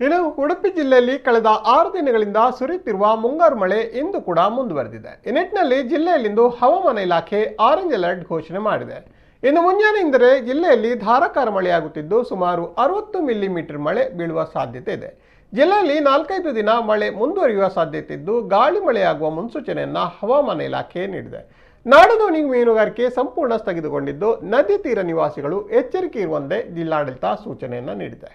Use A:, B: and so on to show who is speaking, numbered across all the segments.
A: ಇನ್ನು ಉಡುಪಿ ಜಿಲ್ಲೆಯಲ್ಲಿ ಕಳೆದ 6 ದಿನಗಳಿಂದ ಸುರಿಯುತ್ತಿರುವ ಮುಂಗಾರು ಮಳೆ ಇಂದು ಕೂಡ ಮುಂದುವರೆದಿದೆ. ಈ ನಿಟ್ಟಿನಲ್ಲಿ ಜಿಲ್ಲೆಯಲ್ಲಿಂದು ಹವಾಮಾನ ಇಲಾಖೆ ಆರೆಂಜ್ ಅಲರ್ಟ್ ಘೋಷಣೆ ಮಾಡಿದೆ. ಇನ್ನು ಮುಂಜಾನೆಯಿಂದಲೇ ಜಿಲ್ಲೆಯಲ್ಲಿ ಧಾರಾಕಾರ ಮಳೆಯಾಗುತ್ತಿದ್ದು ಸುಮಾರು 60 ಮಿಲಿಮೀಟರ್ ಮಳೆ ಬೀಳುವ ಸಾಧ್ಯತೆ ಇದೆ. ಜಿಲ್ಲೆಯಲ್ಲಿ 4-5 ದಿನ ಮಳೆ ಮುಂದುವರಿಯುವ ಸಾಧ್ಯತೆ ಇದ್ದು ಗಾಳಿ ಮಳೆಯಾಗುವ ಮುನ್ಸೂಚನೆಯನ್ನ ಹವಾಮಾನ ಇಲಾಖೆ ನೀಡಿದೆ. ನಾಡುದೋಣಿ ಮೀನುಗಾರಿಕೆ ಸಂಪೂರ್ಣ ಸ್ಥಗಿತಗೊಂಡಿದ್ದು ನದಿ ತೀರ ನಿವಾಸಿಗಳು ಎಚ್ಚರಿಕೆ ಇರುವಂತೆ ಜಿಲ್ಲಾಡಳಿತ ಸೂಚನೆಯನ್ನ ನೀಡಿದೆ.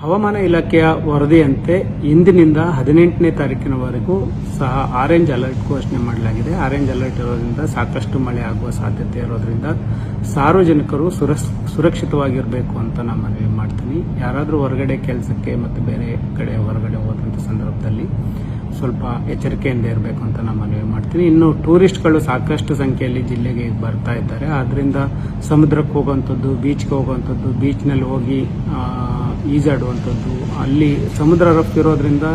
B: ಹವಾಮಾನ ಇಲಾಖೆಯ ವರದಿಯಂತೆ ಇಂದಿನಿಂದ 18ನೇ ತಾರೀಕಿನವರೆಗೂ ಸಹ ಆರೆಂಜ್ ಅಲರ್ಟ್ ಘೋಷಣೆ ಮಾಡಲಾಗಿದೆ. ಆರೆಂಜ್ ಅಲರ್ಟ್ ಇರೋದ್ರಿಂದ ಸಾಕಷ್ಟು ಮಳೆ ಆಗುವ ಸಾಧ್ಯತೆ ಇರೋದ್ರಿಂದ ಸಾರ್ವಜನಿಕರು ಸುರಕ್ಷಿತವಾಗಿರಬೇಕು ಅಂತ ನಾನು ಮನವಿ ಮಾಡ್ತೀನಿ. ಯಾರಾದರೂ ಹೊರಗಡೆ ಕೆಲಸಕ್ಕೆ ಮತ್ತು ಬೇರೆ ಕಡೆ ಹೊರಗಡೆ ಹೋದಂಥ ಸಂದರ್ಭದಲ್ಲಿ ಸ್ವಲ್ಪ ಎಚ್ಚರಿಕೆಯಿಂದ ಇರಬೇಕು ಅಂತ ನಾನು ಮನವಿ ಮಾಡ್ತೀನಿ. ಇನ್ನು ಟೂರಿಸ್ಟ್ಗಳು ಸಾಕಷ್ಟು ಸಂಖ್ಯೆಯಲ್ಲಿ ಜಿಲ್ಲೆಗೆ ಬರ್ತಾ ಇದ್ದಾರೆ. ಆದ್ದರಿಂದ ಸಮುದ್ರಕ್ಕೆ ಹೋಗುವಂಥದ್ದು, ಬೀಚ್ಗೆ ಹೋಗುವಂಥದ್ದು, ಬೀಚ್ನಲ್ಲಿ ಹೋಗಿ ಈಜಾಡುವಂಥದ್ದು, ಅಲ್ಲಿ ಸಮುದ್ರ ರಫ್ತು ಇರೋದ್ರಿಂದ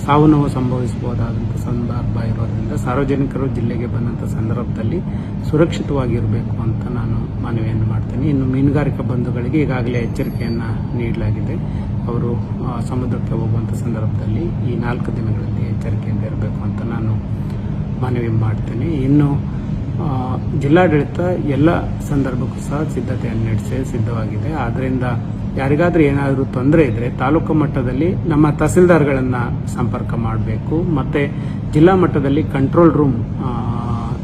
B: ಸಾವು ನೋವು ಸಂಭವಿಸಬಹುದಾದಂಥ ಸಂದರ್ಭ ಇರೋದ್ರಿಂದ ಸಾರ್ವಜನಿಕರು ಜಿಲ್ಲೆಗೆ ಬಂದಂಥ ಸಂದರ್ಭದಲ್ಲಿ ಸುರಕ್ಷಿತವಾಗಿರಬೇಕು ಅಂತ ನಾನು ಮನವಿಯನ್ನು ಮಾಡ್ತೀನಿ. ಇನ್ನು ಮೀನುಗಾರಿಕಾ ಬಂಧುಗಳಿಗೆ ಈಗಾಗಲೇ ಎಚ್ಚರಿಕೆಯನ್ನು ನೀಡಲಾಗಿದೆ. ಅವರು ಸಮುದ್ರಕ್ಕೆ ಹೋಗುವಂಥ ಸಂದರ್ಭದಲ್ಲಿ ಈ 4 ದಿನಗಳಲ್ಲಿ ಎಚ್ಚರಿಕೆಯಿಂದ ಇರಬೇಕು ಅಂತ ನಾನು ಮನವಿ ಮಾಡ್ತೇನೆ. ಇನ್ನು ಜಿಲ್ಲಾಡಳಿತ ಎಲ್ಲ ಸಂದರ್ಭಕ್ಕೂ ಸಹ ಸಿದ್ಧತೆಯನ್ನು ನಡೆಸಿ ಸಿದ್ಧವಾಗಿದೆ. ಆದ್ದರಿಂದ ಯಾರಿಗಾದ್ರೂ ಏನಾದರೂ ತೊಂದರೆ ಇದ್ದರೆ ತಾಲೂಕು ಮಟ್ಟದಲ್ಲಿ ನಮ್ಮ ತಹಸೀಲ್ದಾರ್ಗಳನ್ನು ಸಂಪರ್ಕ ಮಾಡಬೇಕು. ಮತ್ತು ಜಿಲ್ಲಾ ಮಟ್ಟದಲ್ಲಿ ಕಂಟ್ರೋಲ್ ರೂಮ್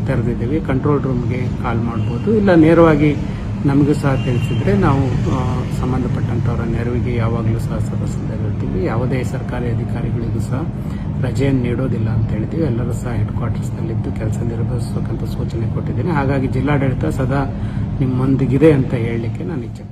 B: ತೆರೆದಿದ್ದೀವಿ. ಕಂಟ್ರೋಲ್ ರೂಮ್ಗೆ ಕಾಲ್ ಮಾಡ್ಬೋದು. ಇಲ್ಲ ನೇರವಾಗಿ ನಮಗೂ ಸಹ ತಿಳಿಸಿದರೆ ನಾವು ಸಂಬಂಧಪಟ್ಟಂಥವರ ನೆರವಿಗೆ ಯಾವಾಗಲೂ ಸಹ ಸದಸ್ಯರಿರ್ತೀವಿ. ಯಾವುದೇ ಸರ್ಕಾರಿ ಅಧಿಕಾರಿಗಳಿಗೂ ಸಹ ರಜೆಯನ್ನು ನೀಡೋದಿಲ್ಲ ಅಂತ ಹೇಳಿದ್ದೀವಿ. ಎಲ್ಲರೂ ಸಹ ಹೆಡ್ ಕ್ವಾರ್ಟರ್ಸ್ನಲ್ಲಿದ್ದು ಕೆಲಸ ನಿರ್ವಹಿಸಬೇಕಂತ ಸೂಚನೆ ಕೊಟ್ಟಿದ್ದೀನಿ. ಹಾಗಾಗಿ ಜಿಲ್ಲಾಡಳಿತ ಸದಾ ನಿಮ್ಮೊಂದಿಗಿದೆ ಅಂತ ಹೇಳಲಿಕ್ಕೆ ನಾನು ಇಚ್ಛೆ